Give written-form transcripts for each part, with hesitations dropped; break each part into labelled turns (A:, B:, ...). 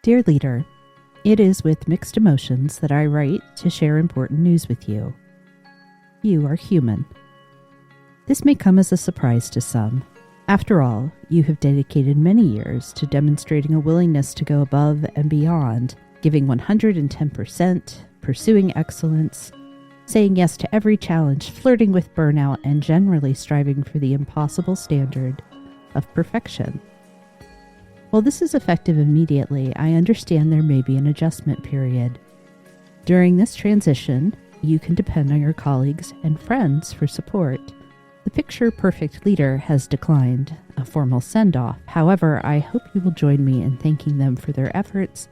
A: Dear Leader, it is with mixed emotions that I write to share important news with you. You are human. This may come as a surprise to some. After all, you have dedicated many years to demonstrating a willingness to go above and beyond, giving 110%, pursuing excellence, saying yes to every challenge, flirting with burnout, and generally striving for the impossible standard of perfection. While this is effective immediately, I understand there may be an adjustment period. During this transition, you can depend on your colleagues and friends for support. The picture-perfect leader has declined a formal send-off. However, I hope you will join me in thanking them for their efforts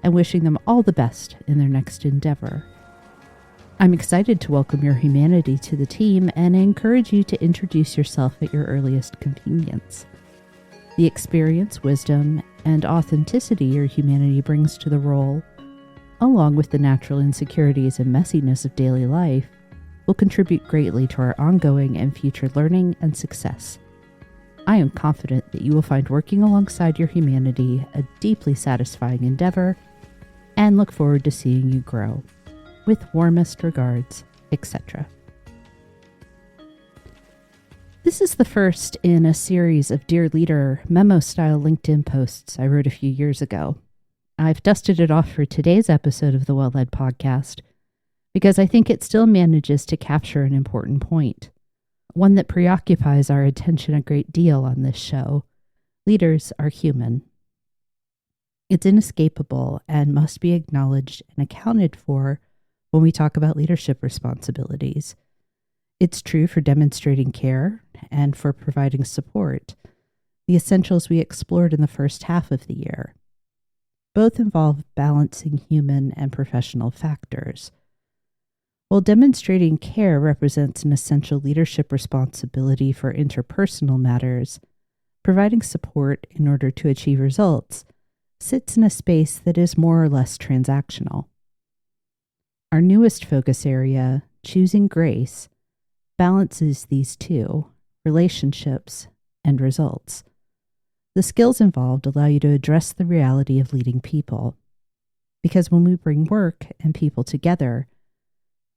A: and wishing them all the best in their next endeavor. I'm excited to welcome your humanity to the team and encourage you to introduce yourself at your earliest convenience. The experience, wisdom, and authenticity your humanity brings to the role, along with the natural insecurities and messiness of daily life, will contribute greatly to our ongoing and future learning and success. I am confident that you will find working alongside your humanity a deeply satisfying endeavor and look forward to seeing you grow. With warmest regards, etc. This is the first in a series of Dear Leader memo-style LinkedIn posts I wrote a few years ago. I've dusted it off for today's episode of the Well-Led Podcast because I think it still manages to capture an important point, one that preoccupies our attention a great deal on this show. Leaders are human. It's inescapable and must be acknowledged and accounted for when we talk about leadership responsibilities. It's true for demonstrating care and for providing support, the essentials we explored in the first half of the year. Both involve balancing human and professional factors. While demonstrating care represents an essential leadership responsibility for interpersonal matters, providing support in order to achieve results sits in a space that is more or less transactional. Our newest focus area, choosing grace, balances these two, relationships and results. The skills involved allow you to address the reality of leading people. Because when we bring work and people together,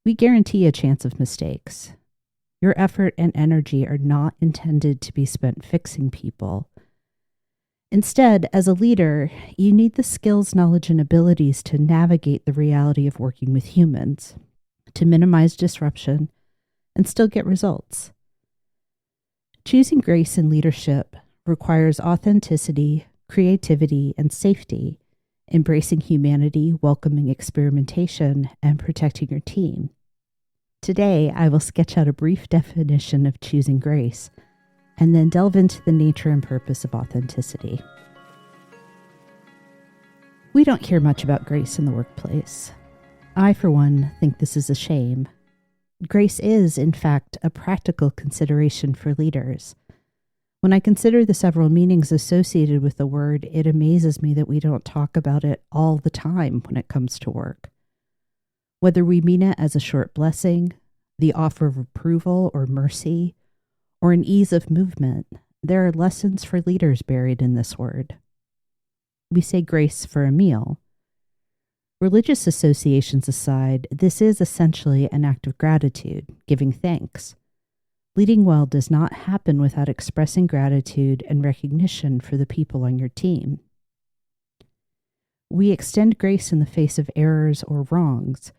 A: we guarantee a chance of mistakes. Your effort and energy are not intended to be spent fixing people. Instead, as a leader, you need the skills, knowledge, and abilities to navigate the reality of working with humans, to minimize disruption, and still get results. Choosing grace in leadership requires authenticity, creativity, and safety, embracing humanity, welcoming experimentation, and protecting your team. Today, I will sketch out a brief definition of choosing grace, and then delve into the nature and purpose of authenticity. We don't hear much about grace in the workplace. I, for one, think this is a shame. Grace is, in fact, a practical consideration for leaders. When I consider the several meanings associated with the word, it amazes me that we don't talk about it all the time when it comes to work. Whether we mean it as a short blessing, the offer of approval or mercy, or an ease of movement, there are lessons for leaders buried in this word. We say grace for a meal. Religious associations aside, this is essentially an act of gratitude, giving thanks. Leading well does not happen without expressing gratitude and recognition for the people on your team. We extend grace in the face of errors or wrongs.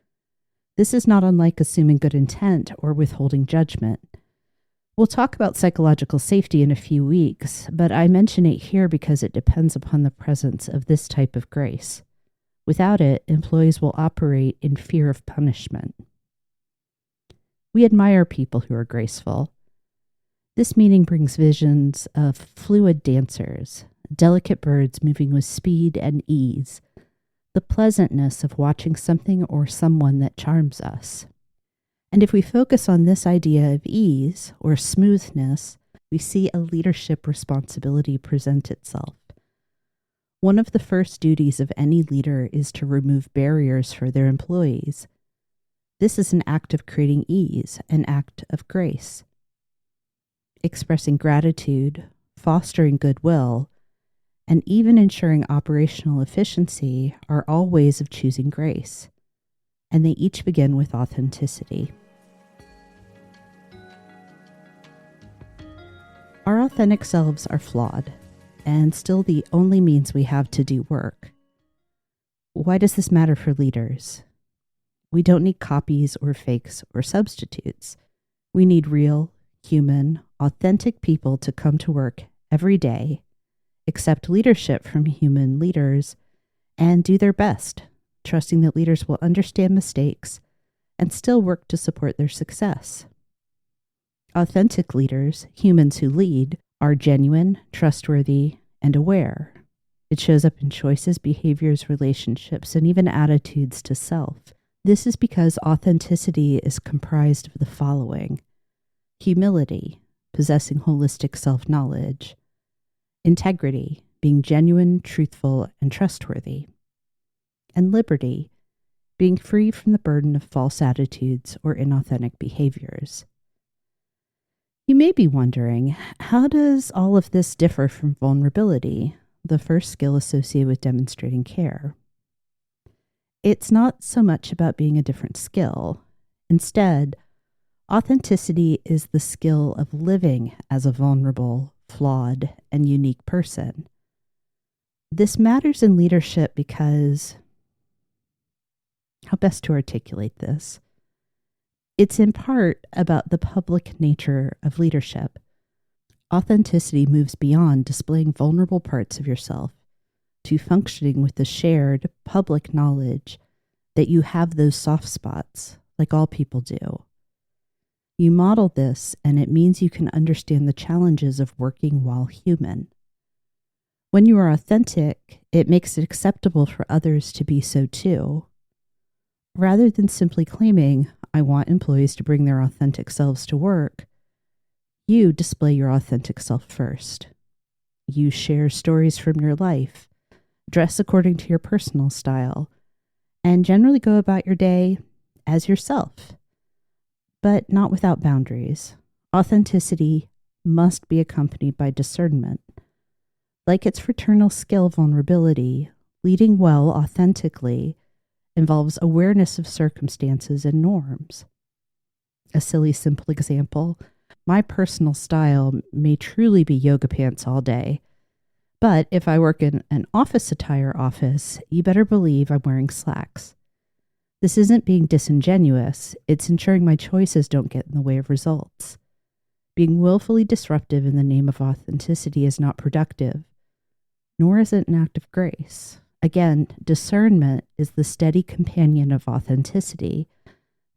A: This is not unlike assuming good intent or withholding judgment. We'll talk about psychological safety in a few weeks, but I mention it here because it depends upon the presence of this type of grace. Without it, employees will operate in fear of punishment. We admire people who are graceful. This meaning brings visions of fluid dancers, delicate birds moving with speed and ease, the pleasantness of watching something or someone that charms us. And if we focus on this idea of ease or smoothness, we see a leadership responsibility present itself. One of the first duties of any leader is to remove barriers for their employees. This is an act of creating ease, an act of grace. Expressing gratitude, fostering goodwill, and even ensuring operational efficiency are all ways of choosing grace, and they each begin with authenticity. Our authentic selves are flawed, and still the only means we have to do work. Why does this matter for leaders? We don't need copies or fakes or substitutes. We need real, human, authentic people to come to work every day, accept leadership from human leaders, and do their best, trusting that leaders will understand mistakes and still work to support their success. Authentic leaders, humans who lead, are genuine, trustworthy, and aware. It shows up in choices, behaviors, relationships, and even attitudes to self. This is because authenticity is comprised of the following: humility, possessing holistic self-knowledge; integrity, being genuine, truthful, and trustworthy; and liberty, being free from the burden of false attitudes or inauthentic behaviors. You may be wondering, how does all of this differ from vulnerability, the first skill associated with demonstrating care? It's not so much about being a different skill. Instead, authenticity is the skill of living as a vulnerable, flawed, and unique person. This matters in leadership because, how best to articulate this? It's in part about the public nature of leadership. Authenticity moves beyond displaying vulnerable parts of yourself to functioning with the shared public knowledge that you have those soft spots, like all people do. You model this, and it means you can understand the challenges of working while human. When you are authentic, it makes it acceptable for others to be so too. Rather than simply claiming, "I want employees to bring their authentic selves to work," you display your authentic self first. You share stories from your life, dress according to your personal style, and generally go about your day as yourself, but not without boundaries. Authenticity must be accompanied by discernment. Like its fraternal skill, vulnerability, leading well authentically involves awareness of circumstances and norms. A silly, simple example: my personal style may truly be yoga pants all day, but if I work in an office attire office, you better believe I'm wearing slacks. This isn't being disingenuous, it's ensuring my choices don't get in the way of results. Being willfully disruptive in the name of authenticity is not productive, nor is it an act of grace. Again, discernment is the steady companion of authenticity.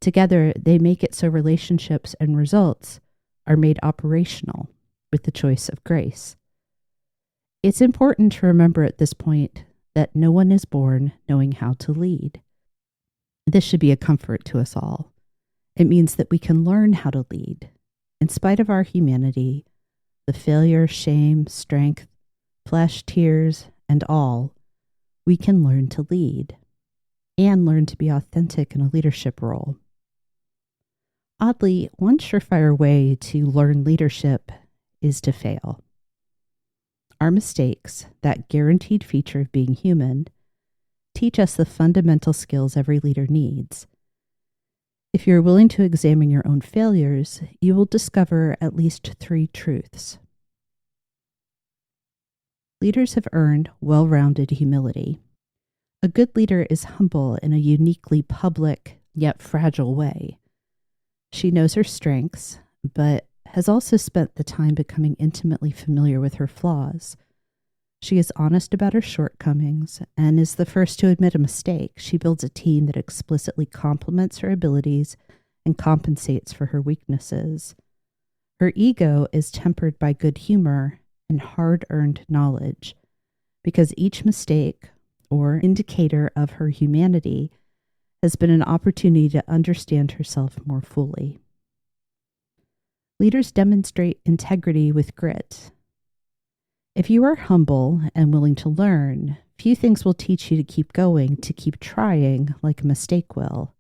A: Together, they make it so relationships and results are made operational with the choice of grace. It's important to remember at this point that no one is born knowing how to lead. This should be a comfort to us all. It means that we can learn how to lead. In spite of our humanity, the failure, shame, strength, flesh, tears, and all, we can learn to lead and learn to be authentic in a leadership role. Oddly, one surefire way to learn leadership is to fail. Our mistakes, that guaranteed feature of being human, teach us the fundamental skills every leader needs. If you're willing to examine your own failures, you will discover at least 3 truths. Leaders have earned well-rounded humility. A good leader is humble in a uniquely public, yet fragile way. She knows her strengths, but has also spent the time becoming intimately familiar with her flaws. She is honest about her shortcomings and is the first to admit a mistake. She builds a team that explicitly compliments her abilities and compensates for her weaknesses. Her ego is tempered by good humor and hard-earned knowledge, because each mistake or indicator of her humanity has been an opportunity to understand herself more fully. Leaders demonstrate integrity with grit. If you are humble and willing to learn, few things will teach you to keep going, to keep trying, like a mistake will.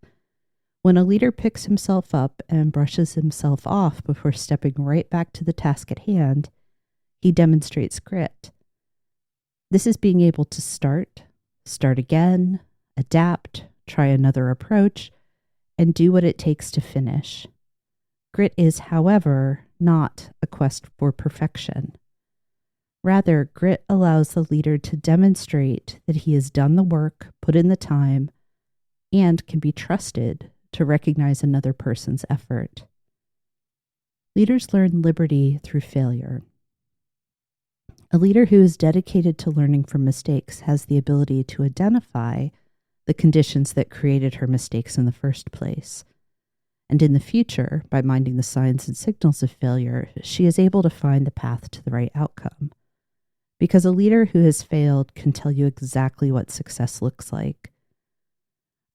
A: When a leader picks himself up and brushes himself off before stepping right back to the task at hand, he demonstrates grit. This is being able to start again, adapt, try another approach, and do what it takes to finish. Grit is, however, not a quest for perfection. Rather, grit allows the leader to demonstrate that he has done the work, put in the time, and can be trusted to recognize another person's effort. Leaders learn liberty through failure. A leader who is dedicated to learning from mistakes has the ability to identify the conditions that created her mistakes in the first place. And in the future, by minding the signs and signals of failure, she is able to find the path to the right outcome. Because a leader who has failed can tell you exactly what success looks like.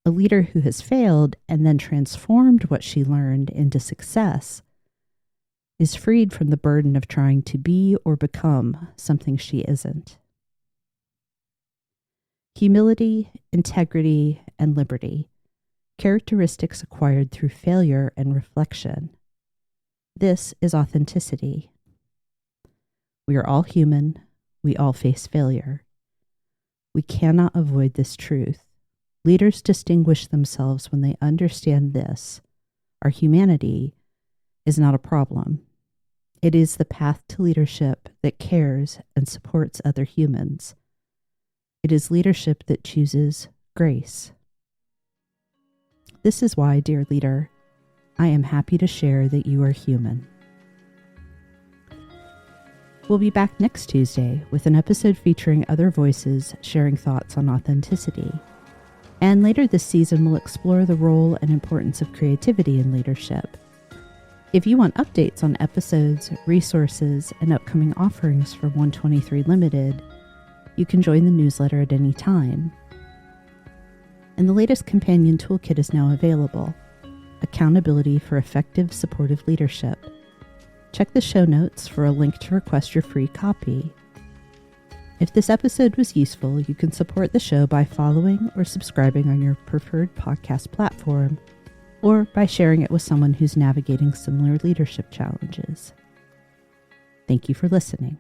A: A leader who has failed and then transformed what she learned into success is freed from the burden of trying to be or become something she isn't. Humility, integrity, and liberty, characteristics acquired through failure and reflection. This is authenticity. We are all human. We all face failure. We cannot avoid this truth. Leaders distinguish themselves when they understand this. Our humanity is not a problem. It is the path to leadership that cares and supports other humans. It is leadership that chooses grace. This is why, dear leader, I am happy to share that you are human. We'll be back next Tuesday with an episode featuring other voices sharing thoughts on authenticity. And later this season, we'll explore the role and importance of creativity in leadership. If you want updates on episodes, resources, and upcoming offerings for 123 Limited, you can join the newsletter at any time. And the latest companion toolkit is now available, Accountability for Effective Supportive Leadership. Check the show notes for a link to request your free copy. If this episode was useful, you can support the show by following or subscribing on your preferred podcast platform, or by sharing it with someone who's navigating similar leadership challenges. Thank you for listening.